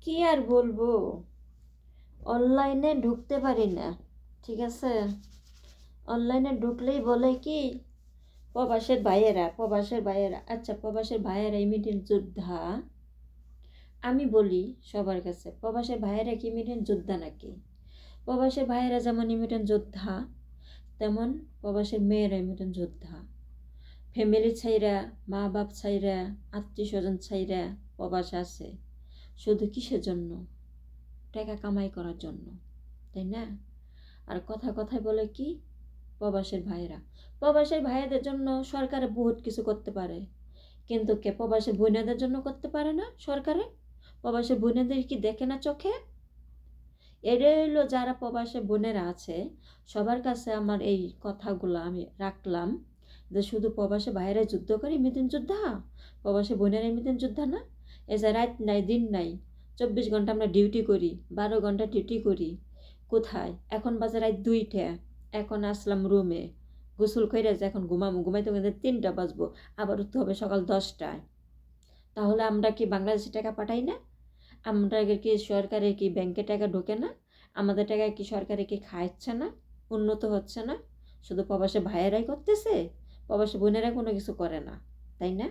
কি আর বলবো, অনলাইনে ঢুকতে পারি না। ঠিক আছে, অনলাইনে ঢুকলেই বলে কি প্রবাসের ভাইয়েরা আচ্ছা প্রবাসের ভাইয়েরা ইমিডিয়েট যোদ্ধা। আমি বলি সবার কাছে, প্রবাসের ভাইয়েরা কি ইমিডিয়েট যোদ্ধা নাকি? প্রবাসের ভাইয়েরা যেমন ইমিডিয়েট যোদ্ধা, তেমন প্রবাসের মেয়েরা ইমিডিয়েট যোদ্ধা। ফ্যামিলি ছাইরা, মা বাপ ছাইরা, আত্মীয় স্বজন ছাইরা প্রবাসে আছে শুধু কিসের জন্য? টাকা কামাই করার জন্য, তাই না? আর কথায় বলে কি প্রবাসের ভাইয়াদের জন্য সরকারে বহুত কিছু করতে পারে, কিন্তু কে প্রবাসের বোনেদের জন্য করতে পারে না? সরকারে প্রবাসের বোনেদের কি দেখে না চোখে? এটাই হলো যারা প্রবাসে বোনেরা আছে সবার কাছে আমার এই কথাগুলো আমি রাখলাম, যে শুধু প্রবাসে ভাইয়েরা যুদ্ধ করে মিদিন যোদ্ধা, প্রবাসে বোনেরা মিদিন যোদ্ধা না। এই যে রাত নাই দিন নাই 24 ঘন্টা আমরা ডিউটি করি, 12 ঘন্টা ডিউটি করি, কোথায়? এখন বাজে রাত 2টা, এখন আসলাম রুমে, গোসল করে যে এখন ঘুমাইতে 3টা বাজবো, আবার উঠতে হবে সকাল 10টায়। তাহলে আমরা কি বাংলাদেশে টাকা পাঠাই না? আমরা কি সরকারে কি ব্যাংকে টাকা ঢোকে না? আমাদের টাকা কি সরকারে কি খাচ্ছে না? উন্নত হচ্ছে না? শুধু প্রবাসী ভাইয়েরাই করতেছে, প্রবাসী বোনেরা কোনো কিছু করে না, তাই না?